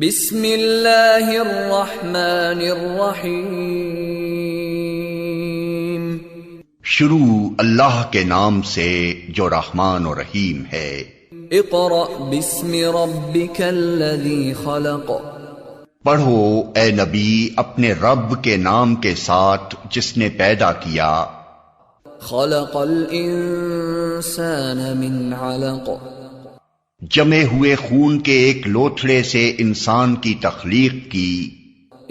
بسم اللہ الرحمن الرحیم. شروع اللہ کے نام سے جو رحمان و رحیم ہے. اقرأ بسم ربک الذی خلق. پڑھو اے نبی اپنے رب کے نام کے ساتھ جس نے پیدا کیا. خلق الانسان من علق. جمے ہوئے خون کے ایک لوتھڑے سے انسان کی تخلیق کی.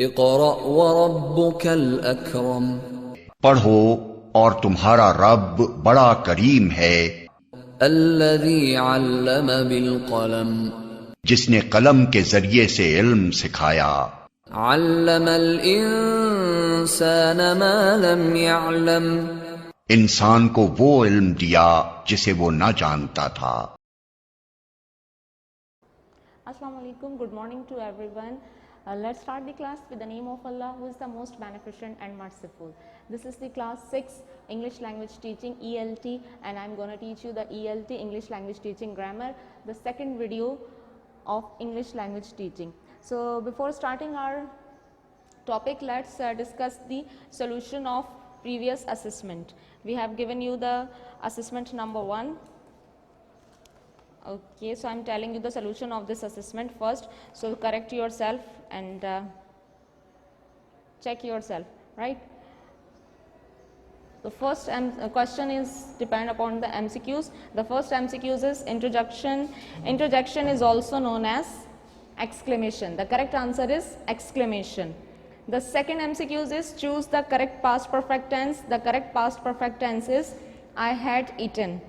اقرأ وربک الاکرم. پڑھو اور تمہارا رب بڑا کریم ہے. الذی علم بالقلم. جس نے قلم کے ذریعے سے علم سکھایا. علم الانسان ما لم يعلم. انسان کو وہ علم دیا جسے وہ نہ جانتا تھا. Assalamu alaikum, good morning to everyone. Let's start the class with the name of Allah who is the most beneficent and merciful. This is the class 6 English language teaching ELT, and I'm going to teach you the ELT English language teaching grammar, the second video of English language teaching. So before starting our topic, let's discuss the solution of previous assessment. We have given you the assessment number 1. Okay, so I'm telling you the solution of this assessment first, so correct yourself and check yourself, right? The first question is depend upon the MCQs. The first MCQs is interjection. Interjection is also known as exclamation. The correct answer is exclamation. The second MCQs is choose the correct past perfect tense. The correct past perfect tense is I had eaten.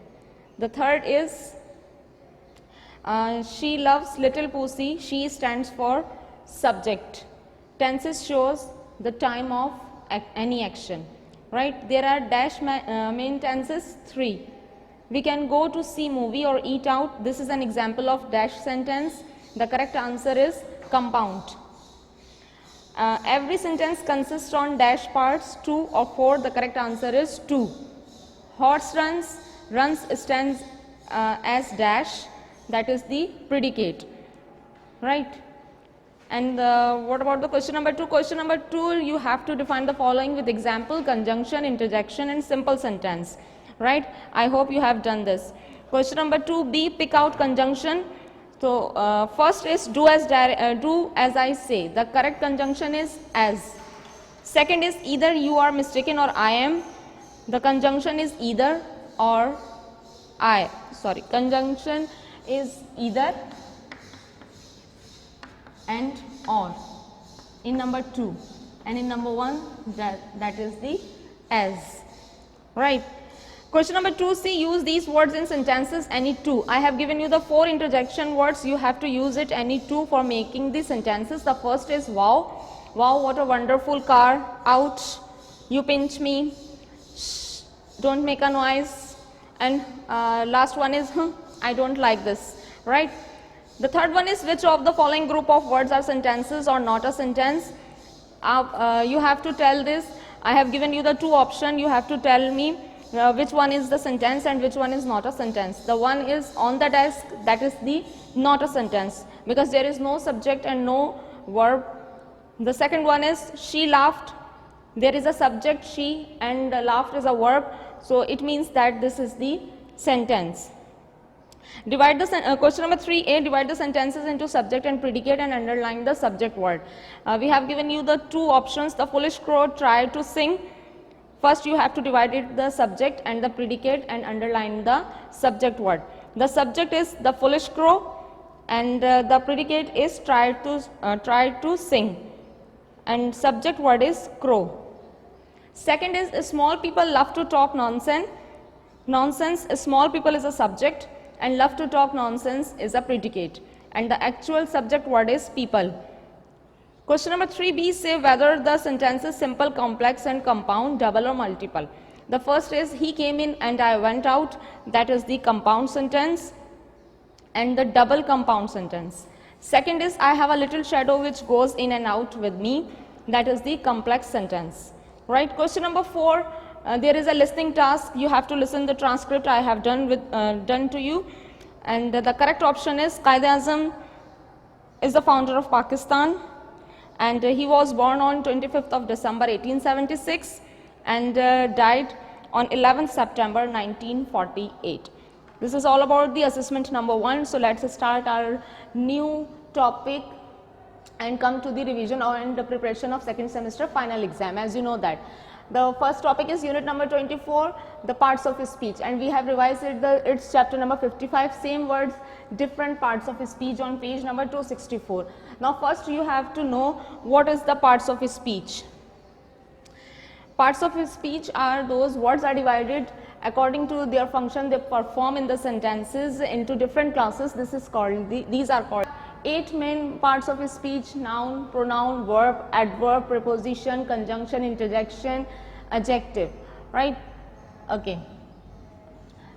The third is she loves little pussy. She stands for subject. Tenses shows the time of any action, right? There are dash main tenses 3. We can go to see movie or eat out. This is an example of dash sentence. The correct answer is compound. Every sentence consists on dash parts 2 or 4. The correct answer is 2. Horse runs. Runs stands as dash. That is the predicate, right? And what about the question number 2? Question number 2, you have to define the following with example, conjunction, interjection and simple sentence, right? I hope you have done this. Question number 2B, pick out conjunction. So first is do as I say. The correct conjunction is as. Second is either you are mistaken or I am. The conjunction is either or conjunction is either and or in number 2, and in number 1 that is the as, right? Question number 2C, use these words in sentences any two. I have given you the 4 interjection words. You have to use it any 2 for making the sentences. The first is wow. Wow, what a wonderful car. Ouch, you pinch me. Shh, don't make a noise. And last one is I don't like this, right? The third one is which of the following group of words are sentences or not a sentence. You have to tell this. I have given you the 2 options. You have to tell me which one is the sentence and which one is not a sentence. The one is on the desk, that is the not a sentence because there is no subject and no verb. The second one is she laughed. There is a subject she and laughed is a verb, so it means that this is the sentence. Divide the question number 3A, divide the sentences into subject and predicate and underline the subject word. We have given you the 2 options. The foolish crow tried to sing. First you have to divide it the subject and the predicate and underline the subject word. The subject is the foolish crow and the predicate is tried to sing, and subject word is crow. Second is small people love to talk nonsense. Nonsense, small people is a subject and love to talk nonsense is a predicate, and the actual subject word is people. Question number 3B, say whether the sentence is simple, complex and compound, double or multiple. The first is he came in and I went out. That is the compound sentence and the double compound sentence. Second is I have a little shadow which goes in and out with me. That is the complex sentence, right? Question number 4, there is a listening task. You have to listen the transcript I have done to you, and the correct option is Qaid-e-Azam is the founder of Pakistan, and he was born on 25th of December 1876 and died on 11th September 1948. This is all about the assessment number 1. So let's start our new topic and come to the revision and the preparation of second semester final exam. As you know that the first topic is unit number 24, the parts of speech, and we have revised it's chapter number 55, same words, different parts of speech on page number 264. Now first you have to know what is the parts of speech. Parts of speech are those words are divided according to their function they perform in the sentences into different classes. This is called, these are called 8 main parts of speech: noun, pronoun, verb, adverb, preposition, conjunction, interjection, adjective, right? Okay.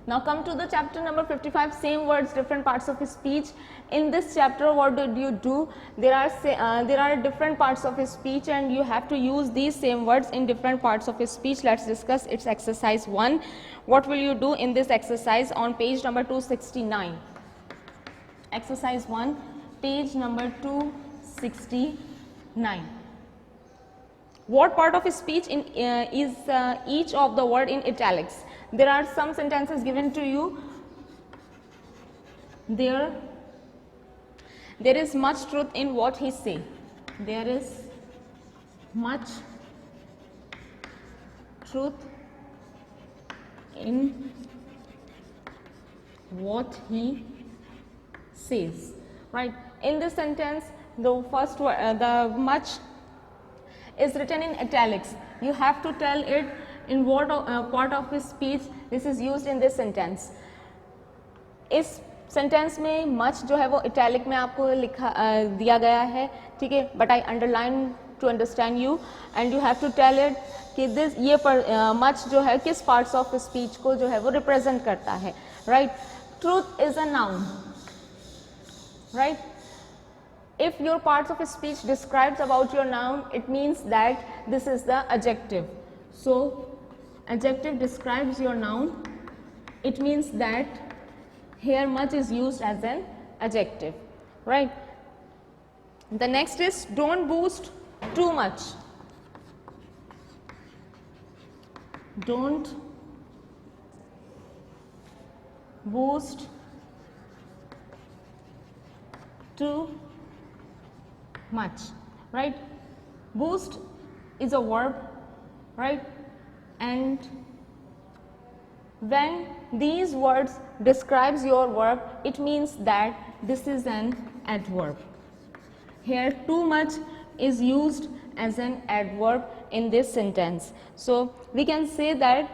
Now come to the chapter number 55, same words, different parts of speech. In this chapter, what did you do? There are different parts of speech and you have to use these same words in different parts of speech. Let's discuss its exercise 1. What will you do in this exercise on page number 269? Exercise 1, page number 269. What part of speech is each of the word in italics? There are some sentences given to you. There is much truth in what he say. There is much truth in what he says, right? In this sentence, the first word, the much is written in italics. You have to tell it in what part of his speech this is used in this sentence. इस sentence में much जो है वो italic में आपको लिखा दिया गया है, ठीक है, but I underline to understand you and you have to tell it कि दिस ये मच जो है किस पार्ट्स ऑफ स्पीच को जो है वो रिप्रेजेंट करता है, right? Truth is a noun, right? If your parts of speech describes about your noun, it means that this is the adjective. So adjective describes your noun, it means that here much is used as an adjective, right? The next is don't boost too much. Don't boost too much, right? Boost is a verb, right? And when these words describes your verb, it means that this is an adverb. Here too much is used as an adverb in this sentence. So we can say that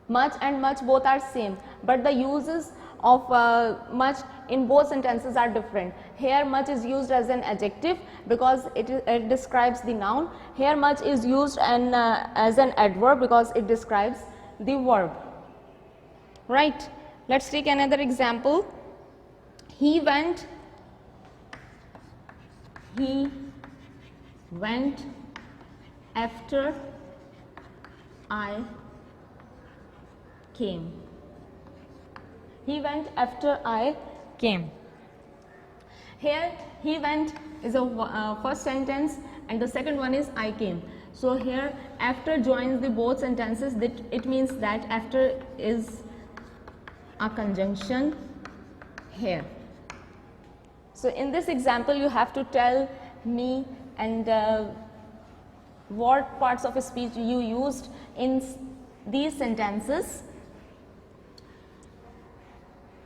much and much both are same, but the uses of much in both sentences are different. Here much is used as an adjective because it describes the noun. Here much is used as an adverb because it describes the verb, right? Let's take another example. He went after I came. He went after I came. Here he went is a first sentence and the second one is I came. So here after joins the both sentences, that it means that after is a conjunction here. So in this example you have to tell me and what parts of speech you used in these sentences.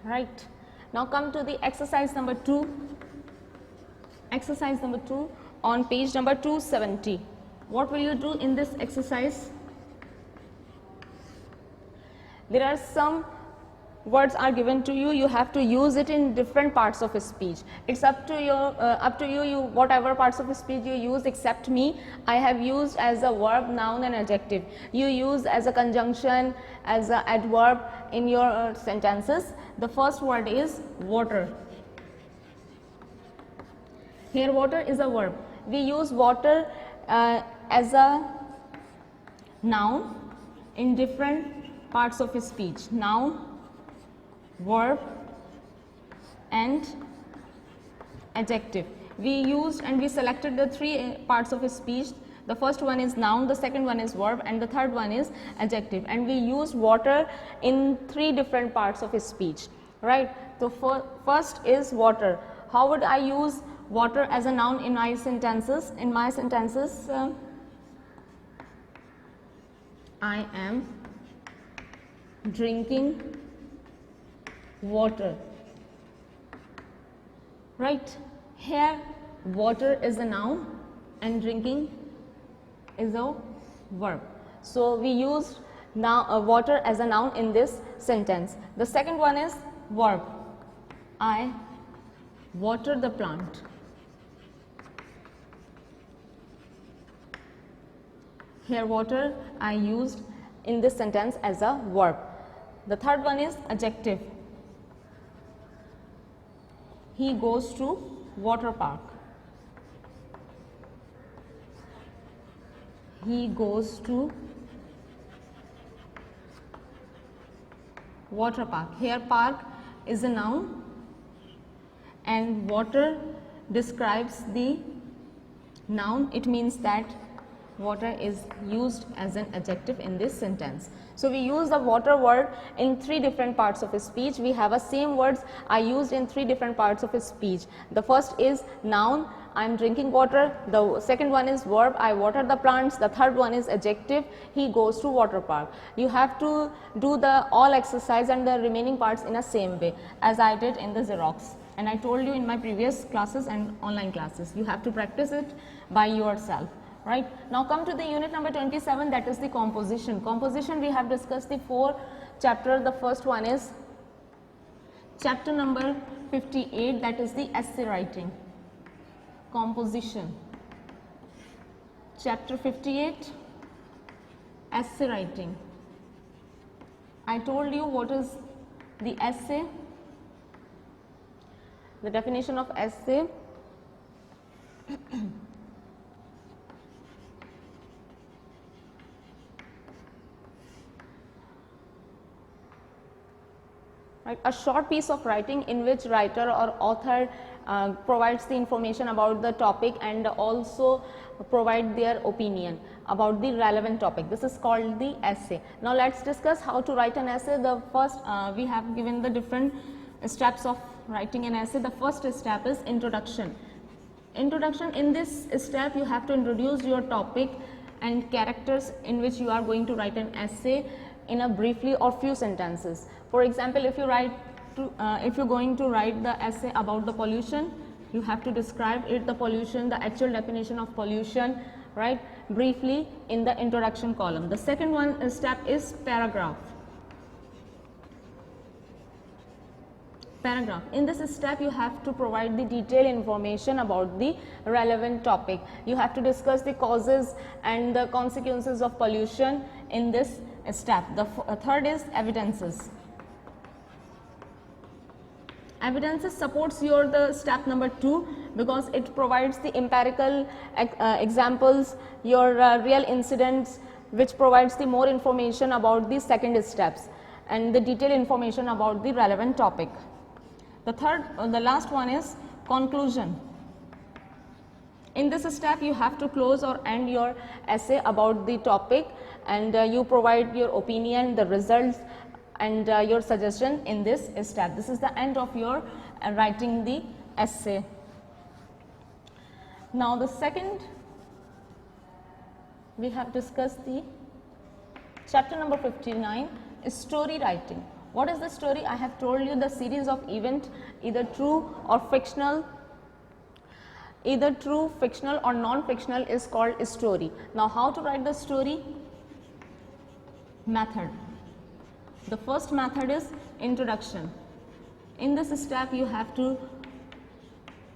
Right. Now come to the exercise number 2. Exercise number 2 on page number 270. What will you do in this exercise? There are some words are given to you. You have to use it in different parts of speech. It's up to you. Whatever parts of speech you use, except me, I have used as a verb, noun, and adjective. You use as a conjunction, as an adverb in your sentences. The first word is water. Here water is a verb. We use water as a noun in different parts of speech. Noun, verb and adjective. We used and we selected the three parts of a speech. The first one is noun, the second one is verb, and the third one is adjective, and we used water in three different parts of a speech, right? So first is water. How would I use water as a noun in my sentences? In my sentences, I am drinking water, right? Here water is a noun and drinking is a verb. So we used now water as a noun in this sentence. The second one is verb. I water the plant. Here water I used in this sentence as a verb. The third one is adjective. He goes to water park. He goes to water park. Here park is a noun and water describes the noun. It means that water is used as an adjective in this sentence. So we use the water word in three different parts of a speech. We have a same words I used in three different parts of a speech. The first is noun, I am drinking water. The second one is verb, I water the plants. The third one is adjective, he goes to water park. You have to do the all exercise and the remaining parts in a same way as I did in the Xerox, and I told you in my previous classes and online classes. You have to practice it by yourself. Right. Now come to the unit number 27, that is the composition. Composition, we have discussed the 4 chapters. The first one is chapter number 58, that is the essay writing. Composition. Chapter 58, essay writing. I told you what is the essay, the definition of essay. Right, a short piece of writing in which writer or author provides the information about the topic and also provide their opinion about the relevant topic. This is called the essay. Now let's discuss how to write an essay. The first, we have given the different steps of writing an essay. The first step is introduction. Introduction, in this step you have to introduce your topic and characters in which you are going to write an essay in a briefly or few sentences. For example, if you if you're going to write the essay about the pollution, you have to describe it, the pollution, the actual definition of pollution, right, briefly in the introduction column. The second one step is paragraph. Paragraph. In this step, you have to provide the detailed information about the relevant topic. You have to discuss the causes and the consequences of pollution in this step. The third is evidences. Evidences supports your the step number 2 because it provides the empirical examples, your real incidents, which provides the more information about the second steps and the detailed information about the relevant topic. The third, the last one is conclusion. In this step, you have to close or end your essay about the topic, and you provide your opinion, the results, and your suggestion in this step. This is the end of your writing the essay. Now the second, we have discussed the chapter number 59 is story writing. What is the story? I have told you the series of events, either true or fictional. Either true, fictional or non-fictional is called a story. Now how to write the story? Method. The first method is introduction. In this step, you have to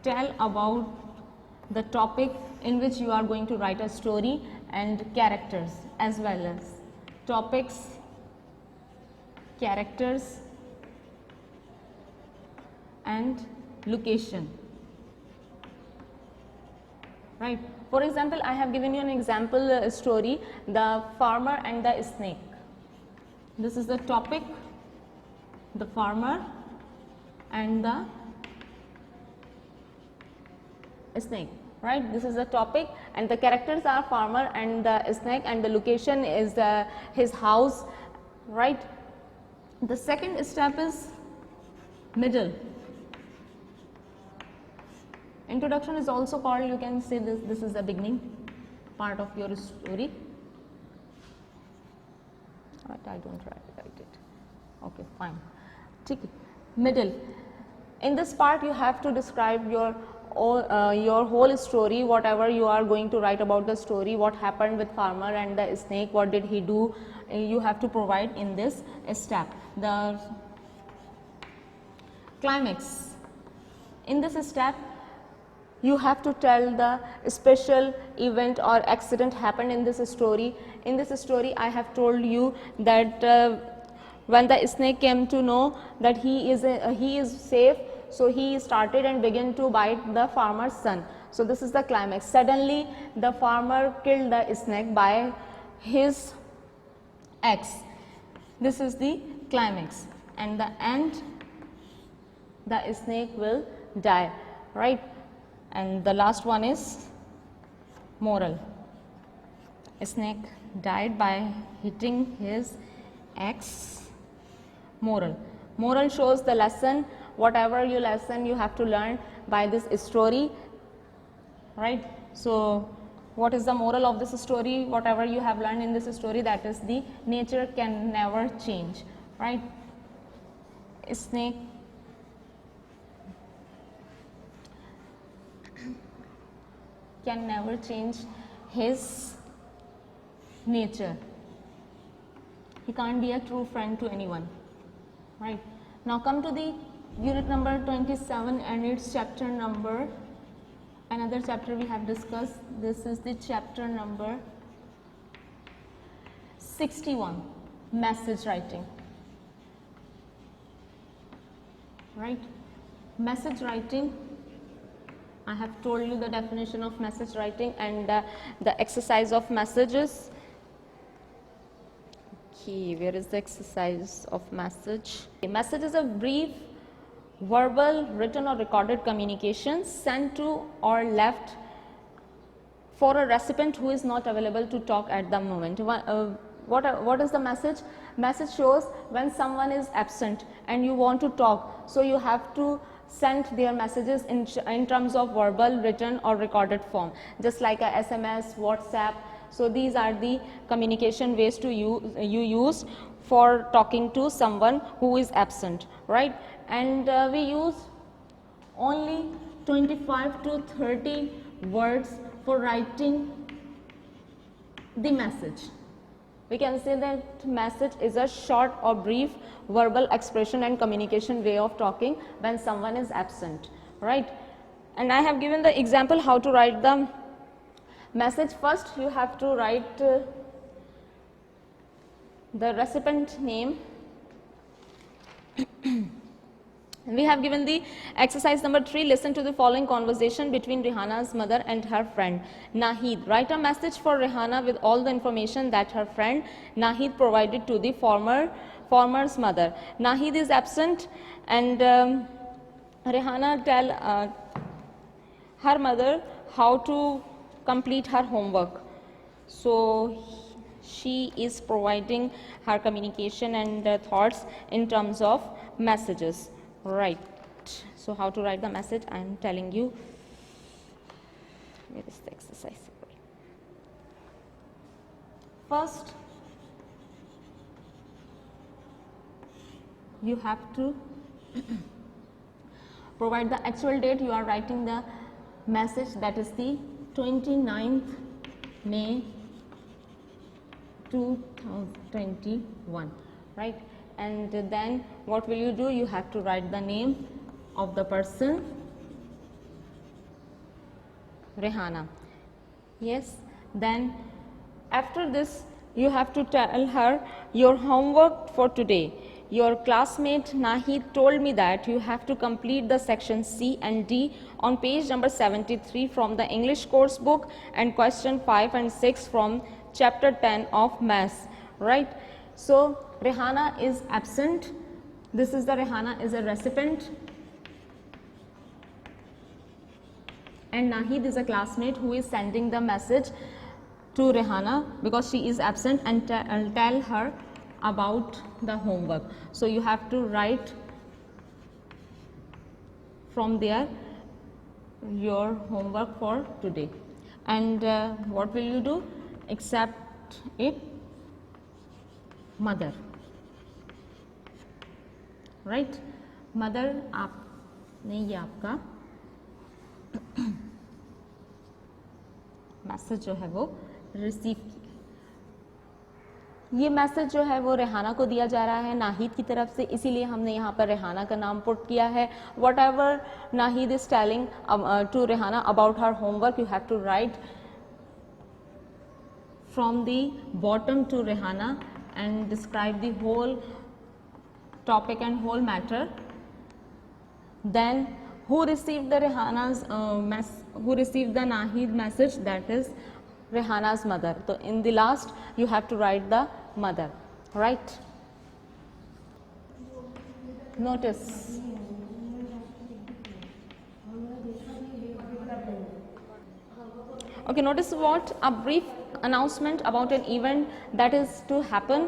tell about the topic in which you are going to write a story and characters, as well as topics, characters and location. Right. For example, I have given you an example story, the farmer and the snake. This is the topic, the farmer and the snake, right? This is the topic, and the characters are farmer and the snake, and the location is his house, right? The second step is middle. Introduction is also called, you can say this is the beginning part of your story. Right, I don't write it. Okay, fine. Middle. In this part, you have to describe your whole story, whatever you are going to write about the story, what happened with farmer and the snake, what did he do, you have to provide in this step. The climax. In this step, you have to tell the special event or accident happened in this story. In this story, I have told you that when the snake came to know that he is safe, so he started and began to bite the farmer's son. So this is the climax. Suddenly, the farmer killed the snake by his axe. This is the climax, and the end, the snake will die, right? And the last one is moral. A snake died by hitting his axe. Moral. Moral shows the lesson, whatever you lesson you have to learn by this story, right? So what is the moral of this story? Whatever you have learned in this story, that is the nature can never change, right? A snake can never change his nature. He can't be a true friend to anyone, right? Now come to the unit number 27 and its chapter number. Another chapter we have discussed. This is the chapter number 61, message writing, right? Message writing, I have told you the definition of message writing and the exercise of messages. Okay, where is the exercise of message? A message is a brief, verbal, written or recorded communication sent to or left for a recipient who is not available to talk at the moment. What is the message? Message shows when someone is absent and you want to talk, so you have to send their messages in terms of verbal, written or recorded form, just like a SMS, WhatsApp. So these are the communication ways to you use for talking to someone who is absent, right? And we use only 25 to 30 words for writing the message. We can say that message is a short or brief verbal expression and communication way of talking when someone is absent, right? And I have given the example how to write the message. First, you have to write the recipient name. We have given the exercise number 3. Listen to the following conversation between Rehana's mother and her friend Nahid. Write a message for Rehana with all the information that her friend Nahid provided to the farmer's mother. Nahid is absent and Rehana tell her mother how to complete her homework. So she is providing her communication and thoughts in terms of messages. Right. So how to write the message, I am telling you. Where is the exercise? First, you have to provide the actual date you are writing the message, that is the 29th May 2021, right? And then what will you do? You have to write the name of the person, Rehana. Yes. Then after this you have to tell her your homework for today. Your classmate Nahid told me that you have to complete the section C and D on page number 73 from the English course book and question 5 and 6 from chapter 10 of maths, right? So Rehana is absent. This is the Rehana is a recipient and Nahid is a classmate who is sending the message to Rehana because she is absent and tell her about the homework. So you have to write from there your homework for today. And what will you do? Accept it, mother. Right? Mother, आपने ये आपका message जो है वो receive किया. ये message जो है वो रेहाना को दिया जा रहा है नाहिद की तरफ से, इसीलिए हमने यहाँ पर रेहाना का नाम पुट किया है. Whatever Nahid is telling to Rehana about her homework, you have to write from the bottom to Rehana and describe the whole topic and whole matter. Then who received the Rehana's who received the Nahid message? That is Rehana's mother. So in the last you have to write the mother, right? Notice. Okay, notice what? A brief announcement about an event that is to happen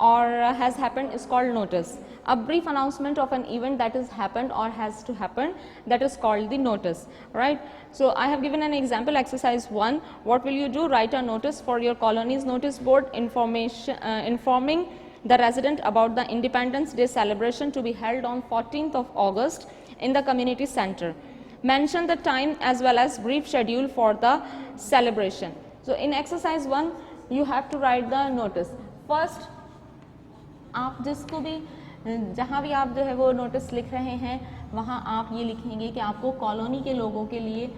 or has happened is called notice. A brief announcement of an event that has happened or has to happen, that is called the notice, right? So I have given an example, exercise 1. What will you do? Write a notice for your colony's notice board informing the resident about the Independence Day celebration to be held on 14th of August in the community center. Mention the time as well as brief schedule for the celebration. So in exercise 1 you have to write the notice. First, आप जिसको भी जहाँ भी आप जो है वो notice लिख रहे हैं वहाँ आप ये लिखेंगे कि आपको कॉलोनी के लोगों के लिए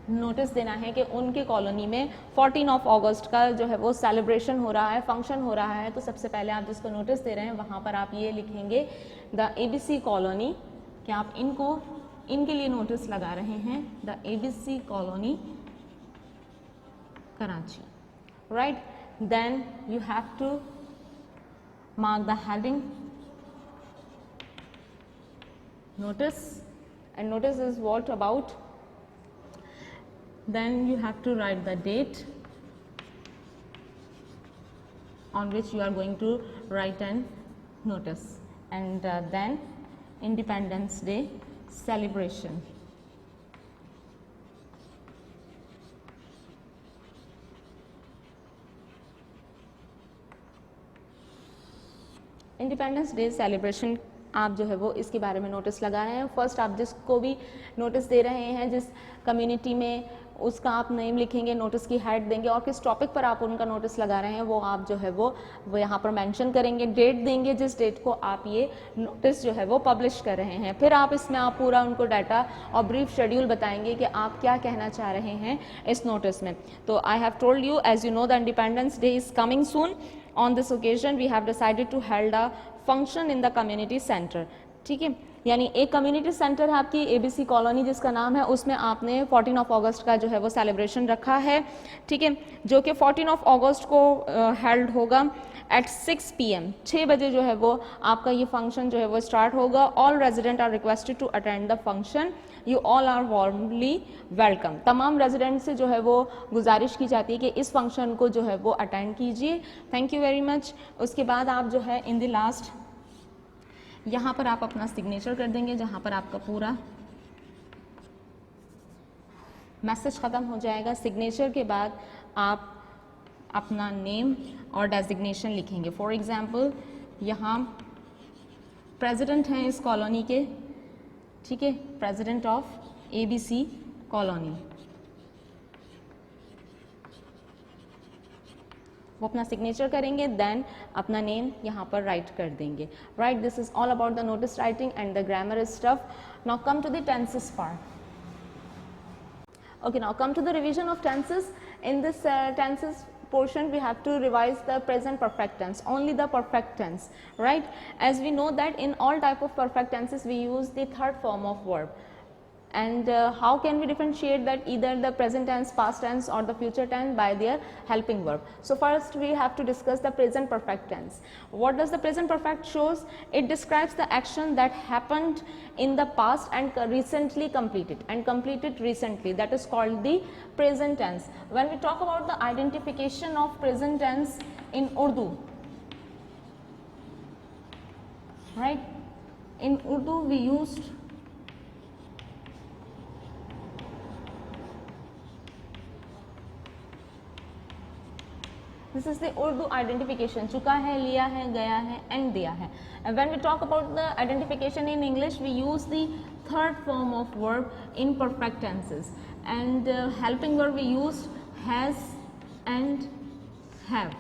नोटिस देना है कि उनके कॉलोनी में 14 ऑफ अगस्त का जो है वो सेलिब्रेशन हो रहा है, फंक्शन हो रहा है. तो सबसे पहले आप जिसको नोटिस दे रहे हैं वहाँ पर आप ये लिखेंगे द ABC कॉलोनी, कि आप इनके लिए नोटिस लगा रहे हैं, the ABC colony Karachi, right? Then you have to mark the heading notice, and notice is what about. Then you have to write the date on which you are going to write an notice, and then Independence Day celebration. Independence day celebration आप जो है वो इसके बारे में notice लगा रहे हैं. फर्स्ट आप जिसको भी नोटिस दे रहे हैं, जिस कम्युनिटी में, उसका आप नेम लिखेंगे, नोटिस की हेड देंगे और किस टॉपिक पर आप उनका नोटिस लगा रहे हैं वो आप जो है वो यहाँ पर मेंशन करेंगे. डेट देंगे जिस डेट को आप ये नोटिस जो है वो पब्लिश कर रहे हैं. फिर आप इसमें आप पूरा उनको डाटा और ब्रीफ शेड्यूल बताएंगे कि आप क्या कहना चाह रहे हैं इस नोटिस में. तो I have told you, as you know the Independence Day is coming soon. On this occasion we have decided to hold a function in the community center. ठीक है, यानी एक कम्युनिटी सेंटर है आपकी ABC कॉलोनी जिसका नाम है, उसमें आपने 14 ऑफ अगस्त का जो है वो सेलिब्रेशन रखा है. ठीक है, जो कि 14 ऑफ अगस्त को हेल्ड होगा एट 6 PM, 6 बजे जो है वो आपका ये फंक्शन जो है वो स्टार्ट होगा. All resident are requested to attend the function. You all are warmly welcome. तमाम रेजिडेंट से जो है वो गुजारिश की जाती है कि इस फंक्शन को जो है वो अटेंड कीजिए. Thank you very much. उसके बाद आप जो है इन द लास्ट यहाँ पर आप अपना सिग्नेचर कर देंगे, जहाँ पर आपका पूरा मैसेज ख़त्म हो जाएगा. सिग्नेचर के बाद आप अपना नेम और डेजिग्नेशन लिखेंगे. फॉर एग्जांपल यहाँ प्रेसिडेंट हैं इस कॉलोनी के, ठीक है, प्रेसिडेंट ऑफ ABC कॉलोनी, वो अपना सिग्नेचर करेंगे. देन अपना नेम यहाँ पर राइट कर देंगे. Right, this is all about the notice writing and the grammar stuff. Now come to the tenses part. Okay, now come to the revision of tenses. In this tenses portion we have to revise the present perfect tense, only the perfect tense, right? As we know that in all type of perfect tenses we use the third form of verb. And how can we differentiate that either the present tense, past tense or the future tense? By their helping verb. So first we have to discuss the present perfect tense. What does the present perfect shows? It describes the action that happened in the past and recently completed, and completed recently. That is called the present tense. When we talk about the identification of present tense in Urdu, right, in Urdu we used this is the Urdu identification, चुका है, लिया है, गया है and दिया है. And when we talk about the identification in English, we use the third form of verb in perfect tenses, and helping verb we use has and have.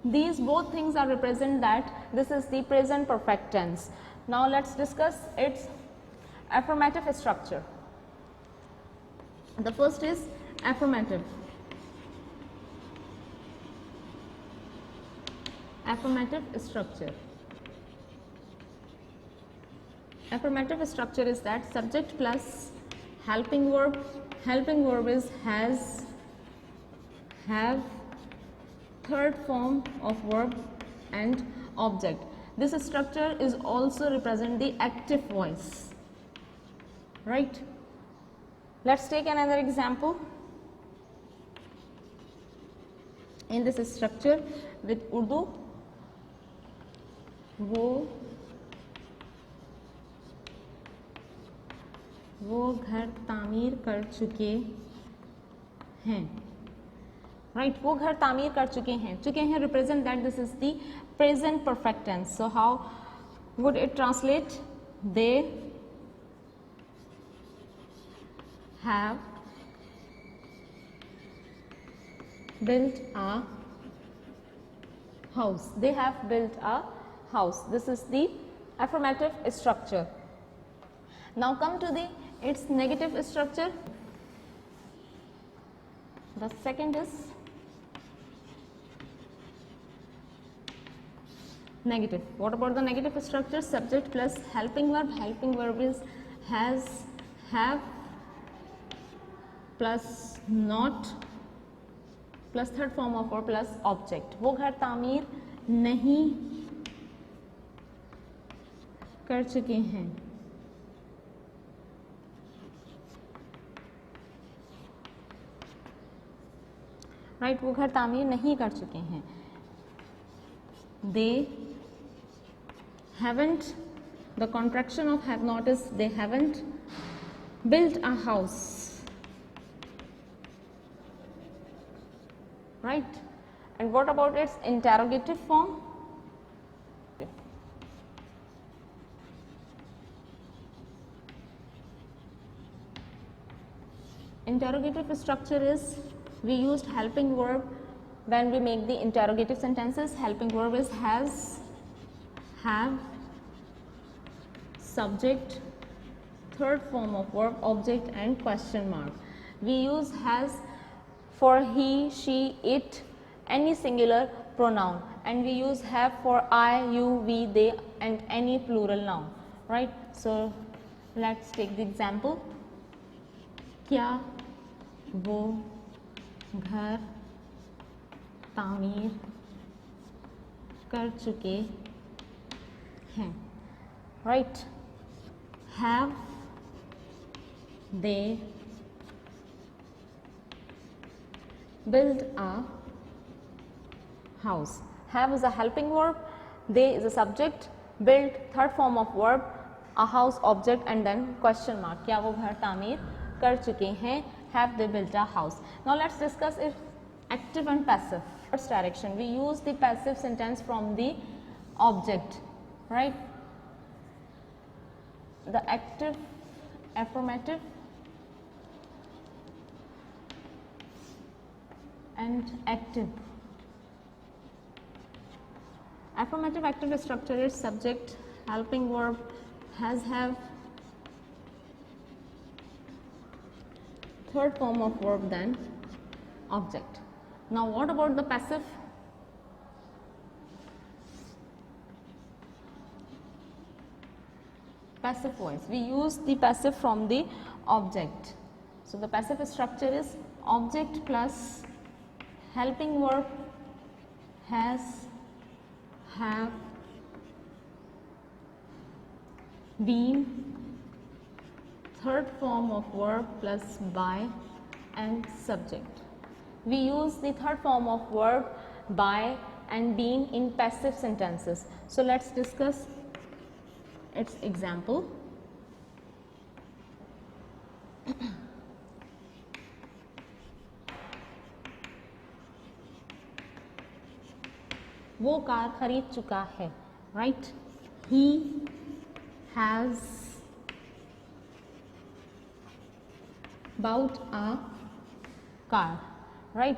These both things are represent that this is the present perfect tense. Now let's discuss its affirmative structure. The first is affirmative. Affirmative structure. Affirmative structure is that subject plus helping verb. Helping verb is has, have, third form of verb and object. This structure is also represent the active voice, right? Let's take another example. In this structure with Urdu, वो घर तामीर कर चुके हैं, right? वो घर तामीर कर चुके हैं represent that this is the present perfect tense. So how would it translate? They have built a house. They have built a house. This is the affirmative structure. Now come to the its negative structure. The second is negative. What about the negative structure? Subject plus helping verb. Helping verb is has, have plus not plus third form of verb plus object. वो घर तामीर नहीं कर चुके हैं. Right, वो घर तामीर नहीं कर चुके हैं. They haven't, the contraction of have not is they haven't built a house, right? And what about its interrogative form? Interrogative structure is we used helping verb when we make the interrogative sentences. Helping verb is has, have, subject, third form of verb, object and question mark. We use has for he, she, it, any singular pronoun, and we use have for I, you, we, they and any plural noun, right? So let's take the example. क्या वो घर तामीर कर चुके हैं, right? Have they built a house? Have is a helping verb, they is a subject, built third form of verb, a house object and then question mark. क्या वो घर तामीर कर चुके हैं? Have they built a house? Now let's discuss if active and passive. First direction, we use the passive sentence from the object, right? The active, affirmative and active. Affirmative active structure is subject, helping verb, has, have, third form of verb then object. Now what about the passive? passive voice. We use the passive from the object. So the passive structure is object plus helping verb has, have, been, third form of verb plus by and subject. We use the third form of verb by and been in passive sentences. So let's discuss its example. वो car खरीद चुका है, right? He has bought a car, right?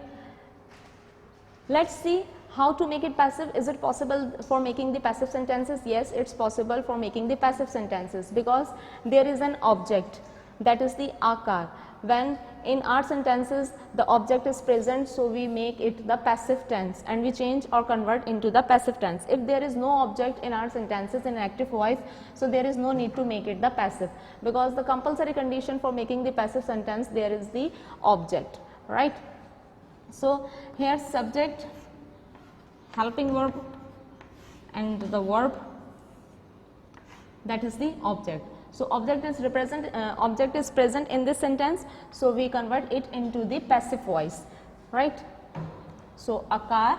Let's see how to make it passive. Is it possible for making the passive sentences? Yes, it's possible for making the passive sentences because there is an object, that is the a car. When in our sentences the object is present, so we make it the passive tense and we change or convert into the passive tense. If there is no object in our sentences in active voice, so there is no need to make it the passive, because the compulsory condition for making the passive sentence, there is the object, right? So here subject, helping verb and the verb, that is the object. So object is present in this sentence, so we convert it into the passive voice, right? So a car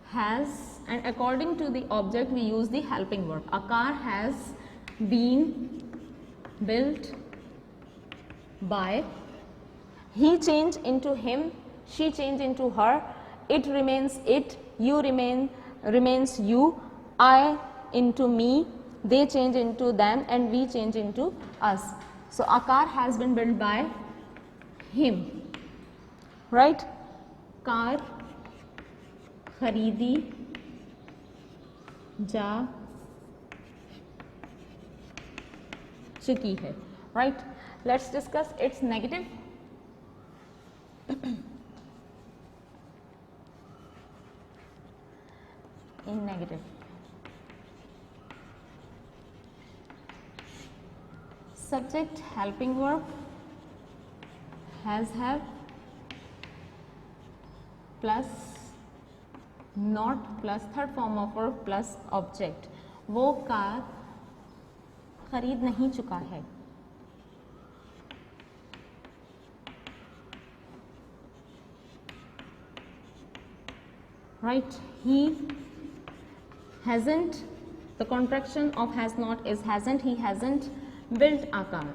has, and according to the object we use the helping verb. A car has been built by, he changed into him, she changed into her, it remains it, you remains you, I into me, they change into them, and we change into us. So a car has been built by him, right? Car खरीदी जा चुकी है, right? Let's discuss its negative. In negative, subject, helping verb, has, have, plus not plus third form of verb plus object. वो car खरीद नहीं चुका है, right? He hasn't, the contraction of has not is hasn't, he hasn't built a car,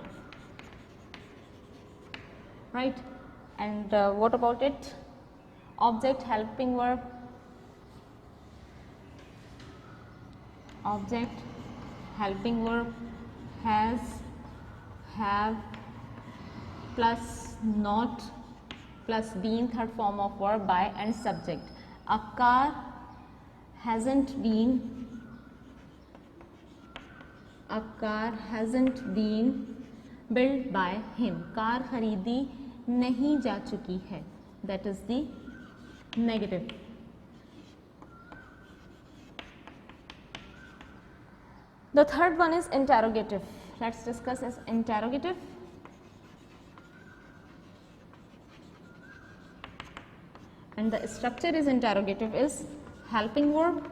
right? And what about it? Object, helping verb, object, helping verb, has, have, plus not, plus been, third form of verb, by, and subject. A car hasn't been, a car hasn't been built by him. Car खरीदी नहीं जा चुकी है, that is the negative. The third one is interrogative. Let's discuss as interrogative. And the structure is interrogative is helping verb,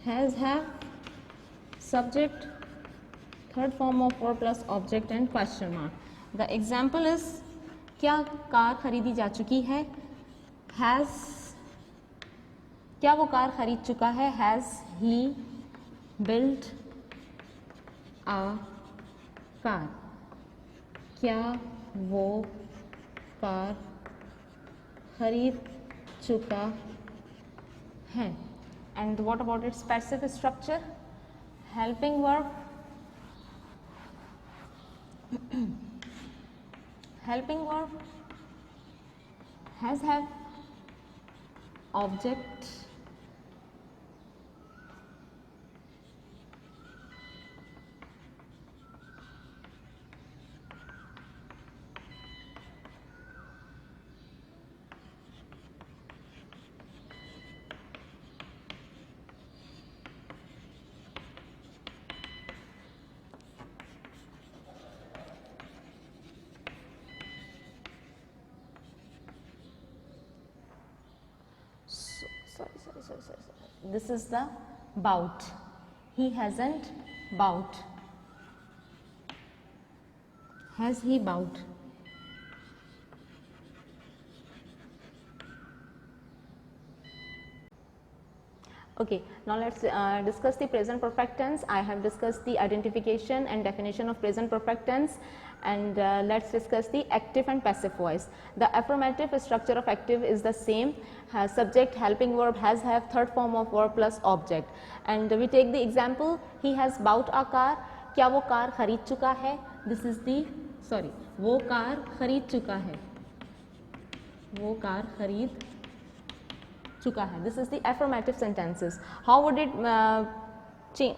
has, have, subject, third form of verb plus object and question mark. The example is क्या car खरीदी जा चुकी है, has, क्या वो car खरीद चुका है, has he built a car, क्या वो कार खरीद चुका है. And what about its passive structure? Helping verb, helping verb, has, have, object, This is the bout. He hasn't bout. Has he bout? Okay, now let's discuss the present perfect tense. I have discussed the identification and definition of present perfect tense, and let's discuss the active and passive voice. The affirmative structure of active is the same, has subject, helping verb, has, have, third form of verb plus object. And we take the example, he has bought a car. क्या वो car खरीद चुका है? This is the, sorry, वो car खरीद चुका है, वो कार खरीद चुका है. This is the affirmative sentences. How would it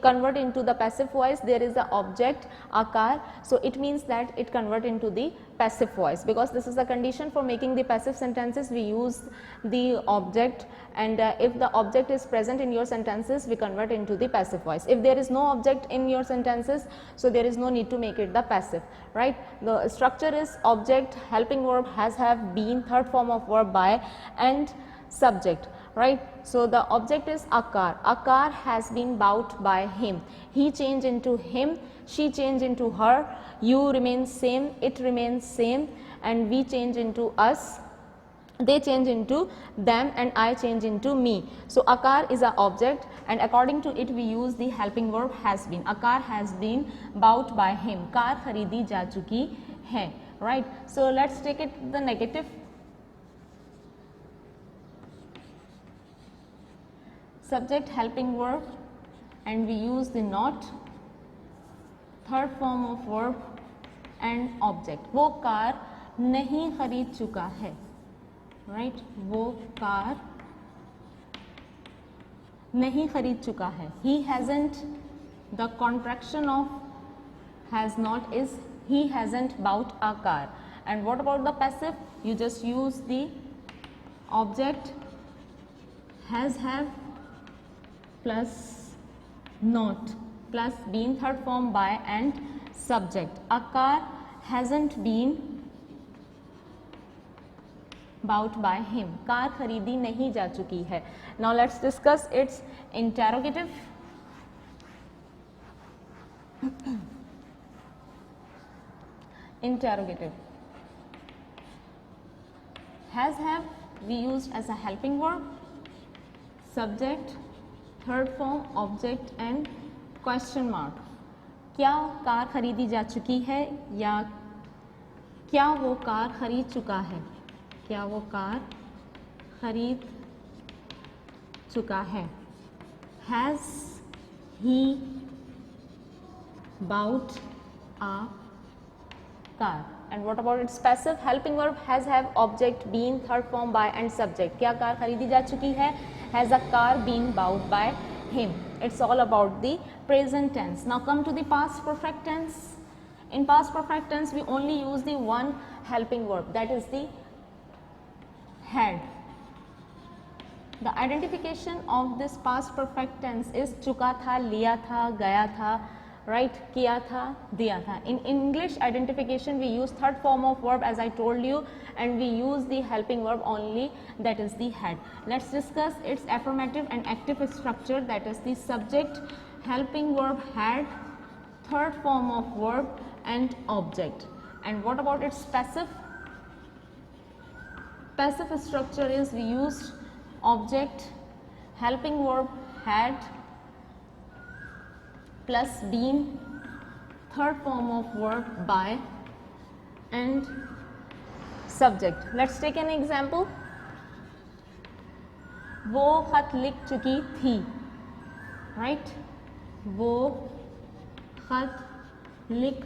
convert into the passive voice? There is the object, a car, so it means that it convert into the passive voice, because this is the condition for making the passive sentences. We use the object, and if the object is present in your sentences, we convert into the passive voice. If there is no object in your sentences, so there is no need to make it the passive, right? The structure is object, helping verb, has, have, been, third form of verb by, and subject, right? So the object is a car. A car has been bought by him. He changed into him, she changed into her, you remain same, it remains same, and we change into us, they change into them, and I change into me. So a car is an object, and according to it we use the helping verb has been. A car has been bought by him. Car खरीदी जा चुकी है, right? So let's take it the negative. Subject, helping verb, and we use the not, third form of verb and object. वो car नहीं खरीद चुका है, right? वो कार नहीं खरीद चुका है. He hasn't, the contraction of has not is he hasn't bought a car. And what about the passive? You just use the object, has, have, plus not, plus been, third form by, and subject. A car hasn't been bought by him. Car खरीदी नहीं जा चुकी है. Now let's discuss its interrogative. Interrogative. Has, have we used as a helping verb, subject, third form, object, and question mark. क्या car खरीदी जा चुकी है, या क्या वो कार खरीद चुका है? क्या वो कार खरीद चुका है? Has he bought a car? And what about its passive? Helping verb, has, have, object, been, third form by, and subject. क्या कार खरीदी जा चुकी है? Has a car been bought by him? It's all about the present tense. Now come to the past perfect tense. In past perfect tense, we only use the one helping verb, that is the had. The identification of this past perfect tense is चुका था, लिया था, गया था, right? किया था, दिया था. In English identification, we use third form of verb as I told you, and we use the helping verb only, that is the had. Let's discuss its affirmative and active structure, that is the subject, helping verb had, third form of verb, and object. And what about its passive? Passive structure is we used object, helping verb had, plus been, third form of verb by, and subject. Let's take an example. वो खत लिख चुकी थी, right? वो खत लिख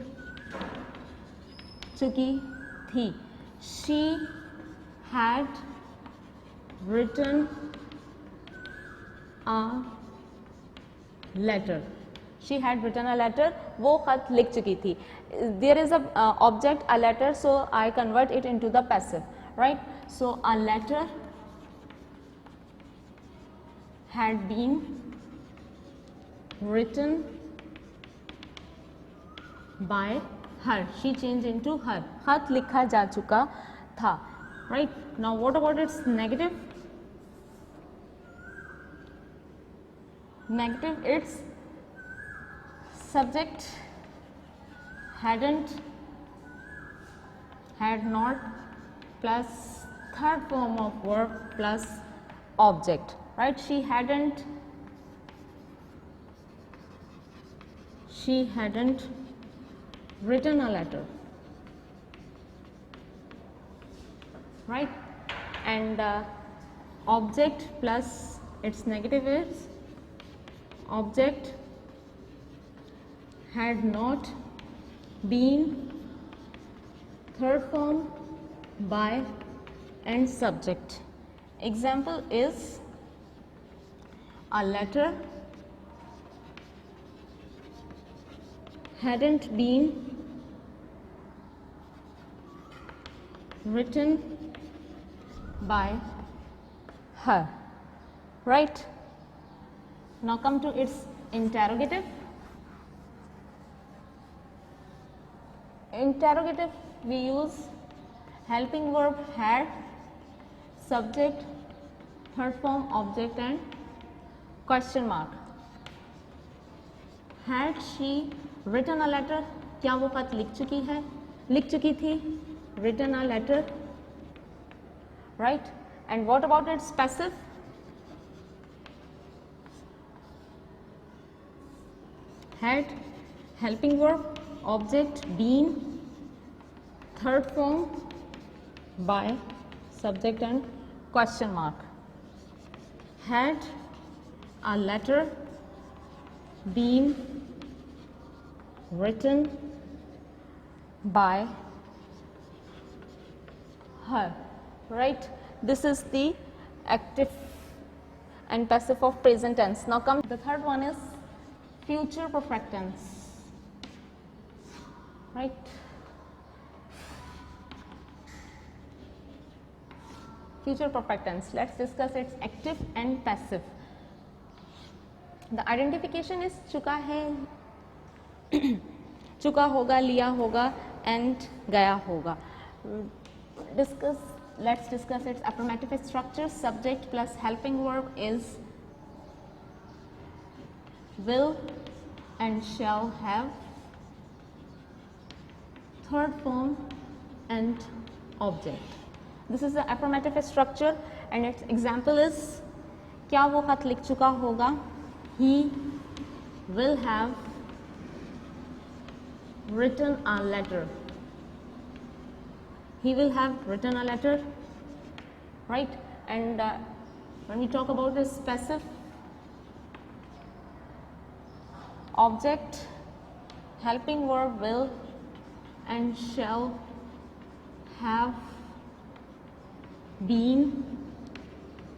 चुकी थी. She had written a letter. She had written a letter. वो खत लिख चुकी थी. There is a object, a letter, so I convert it into the passive, right? So a letter had been written by her. She changed into her. खत लिखा जा चुका था, right? Now what about its negative? negative, its subject hadn't, had not, plus third form of verb plus object, right? She hadn't written a letter, right? And object plus its negative is object had not been, third form by and subject. Example is a letter hadn't been written by her, right? Now come to its interrogative. Interrogative, we use helping verb had, subject, third form object and question mark. Had she written a letter? क्या वो खत लिख चुकी थी? Written a letter, right? And what about its passive? Had, helping verb, object, been, third form by, subject and question mark. Had a letter been written by her, right? This is the active and passive of present tense. Now come, the third one is future perfect tense, right? Future perfect tense. Let's discuss its active and passive. The identification is चुका है, चुका होगा, लिया होगा and गया होगा. Let's discuss its affirmative structure. Subject plus helping verb is will and shall have, third form and object. This is the affirmative structure and its example is क्या वो खत लिख चुका होगा? He will have written a letter. He will have written a letter, right? And when we talk about this passive, object, helping verb will and shall have been,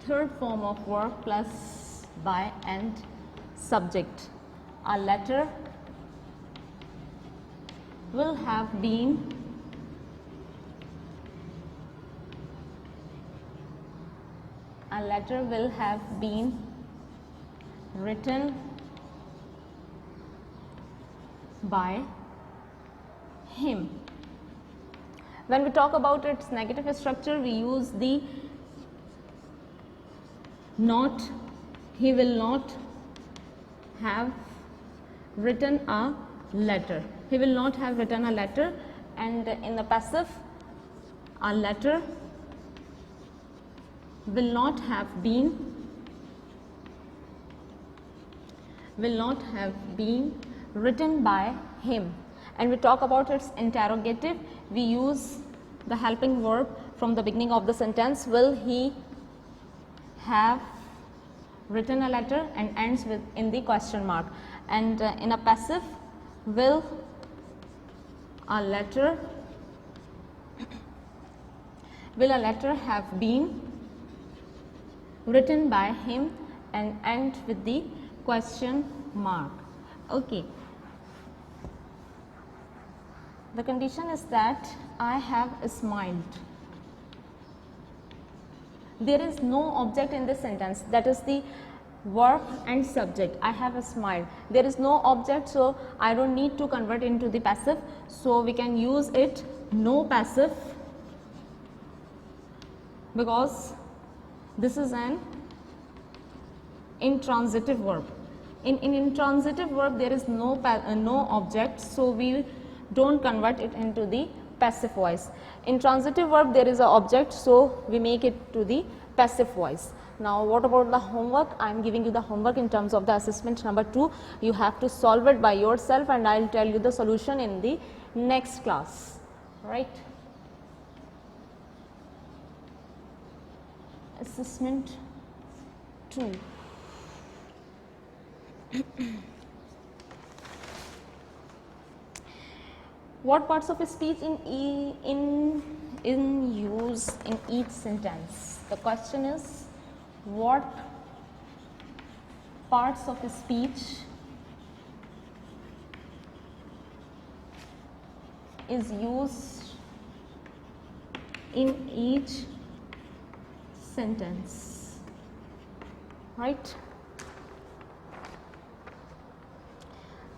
third form of verb plus by and subject. A letter will have been written by him. When we talk about its negative structure, we use the not. He will not have written a letter. He will not have written a letter. And in the passive, a letter will not have been written by him. And we talk about its interrogative, we use the helping verb from the beginning of the sentence. Will he have written a letter, and ends with in the question mark. And in a passive, will a letter have been written by him, and end with the question mark. Okay. The condition is that I have smiled. There is no object in this sentence, that is the verb and subject. I have smiled. There is no object, so I don't need to convert into the passive. So we can use it no passive, because this is an intransitive verb. In intransitive verb there is no object, so we don't convert it into the passive voice. In transitive verb there is an object, so we make it to the passive voice. Now what about the homework? I am giving you the homework in terms of the assessment number 2. You have to solve it by yourself and I will tell you the solution in the next class, right? Assessment 2. What parts of speech in use in each sentence? The question is, what parts of speech is used in each sentence, right?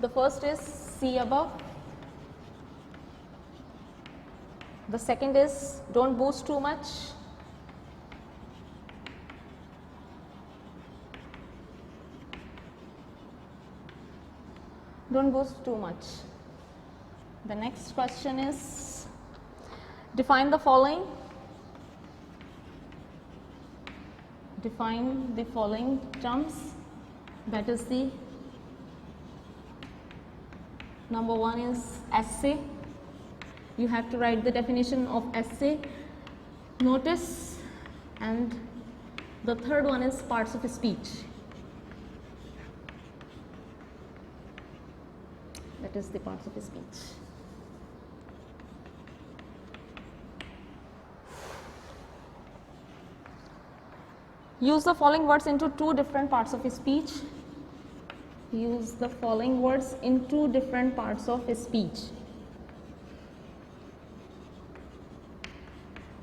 The first is see above. The second is don't boast too much. Don't boast too much. The next question is define the following. Define the following terms. That is the number 1 is essay. You have to write the definition of essay, notice, and the third one is parts of speech. That is the parts of speech. Use the following words into 2 different parts of speech. Use the following words in 2 different parts of speech.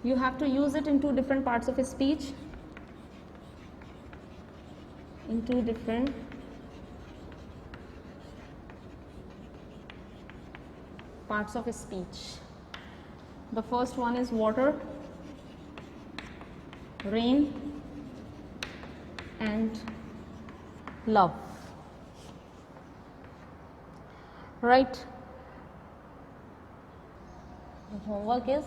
You have to use it in 2 different parts of speech. In 2 different parts of speech. The first one is water, rain, and love. Right. The homework is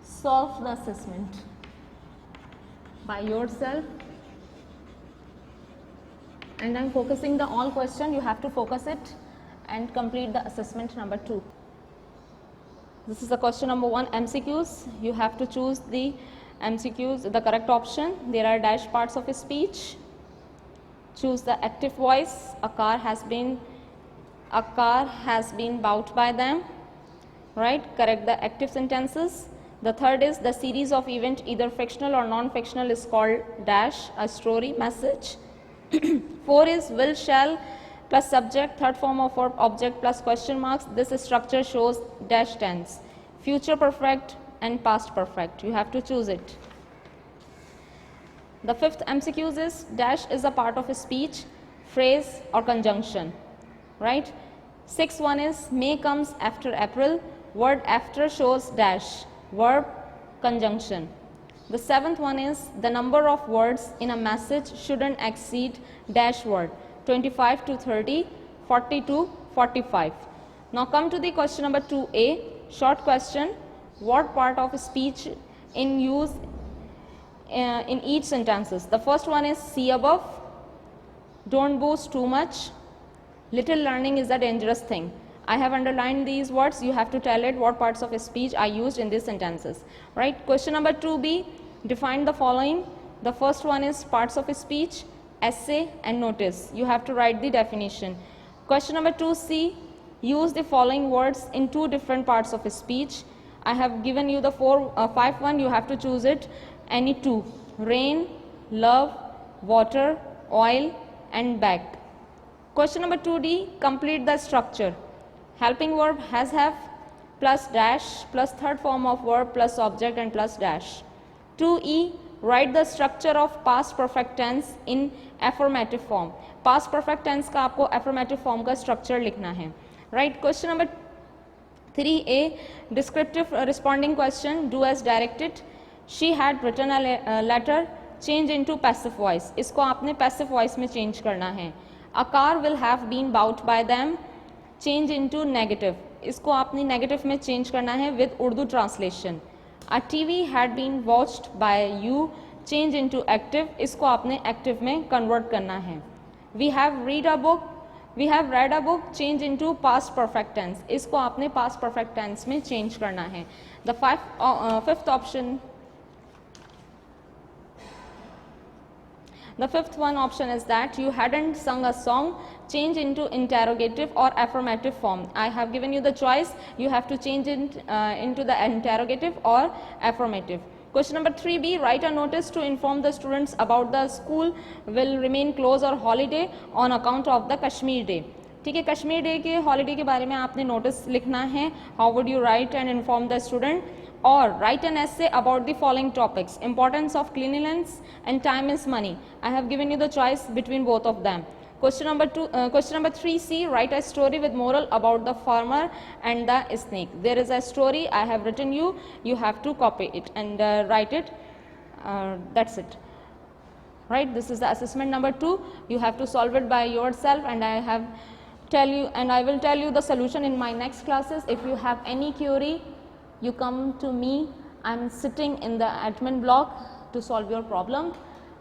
solve the assessment by yourself, and I am focusing the all question. You have to focus it and complete the assessment number 2. This is the question number 1, MCQs. You have to choose the MCQs, the correct option. There are dash parts of speech. Choose the active voice. A car has been bought by them. Right? Correct the active sentences. The third is the series of event, either fictional or non-fictional, is called dash, a story, message. 4 is will, shall plus subject, third form of verb, object plus question marks. This structure shows dash tense, future perfect and past perfect. You have to choose it. The 5th MCQs is dash is a part of a speech, phrase or conjunction. Right? 6th one is May comes after April. Word after shows dash, verb, conjunction. The 7th one is the number of words in a message shouldn't exceed dash word, 25 to 30, 40 to 45. Now come to the question number 2A, short question. What part of speech in use in each sentences? The first one is see above, don't boast too much, little learning is a dangerous thing. I have underlined these words. You have to tell it what parts of speech are used in these sentences. Right? Question number 2B, define the following. The first one is parts of speech, essay and notice. You have to write the definition. Question number 2C, use the following words in 2 different parts of speech. I have given you the 5 one. You have to choose it any 2. Rain, love, water, oil and bag. Question number 2D, complete the structure. Helping verb has, have, plus dash, plus third form of verb, plus object and plus dash. 2E, write the structure of past perfect tense in affirmative form. Past perfect tense का आपको affirmative form का structure लिखना है. Right? Question number 3A, descriptive responding question, do as directed. She had written a letter, change into passive voice. इसको आपने passive voice में change करना है. A car will have been bought by them, change into negative. इसको आपने negative में change करना है with Urdu translation. A TV had been watched by you, change into active. इसको आपने active में convert करना है. We have read a book, change into past perfect tense. इसको आपने past perfect tense में change करना है. The fifth option, the fifth one option is that you hadn't sung a song, change into interrogative or affirmative form. I have given you the choice, you have to change it into the interrogative or affirmative. Question number 3b, write a notice to inform the students about the school will remain closed or holiday on account of the Kashmir Day. ठीक है, Kashmir day के holiday के बारे में आपने notice लिखना है. How would you right and inform the student? Or write an essay about the following topics: importance of cleanliness and time is money. I have given you the choice between both of them. Question number 3c, write a story with moral about the farmer and the snake. There is a story I have written you have to copy it and write it. That's it. Right, this is the assessment number 2. You have to solve it by yourself, and I will tell you the solution in my next classes. If you have any query, you come to me. I'm sitting in the admin block to solve your problem.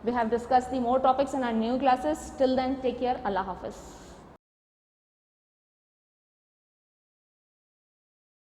We have discussed the more topics in our new classes. Till then, take care. Allah Hafiz.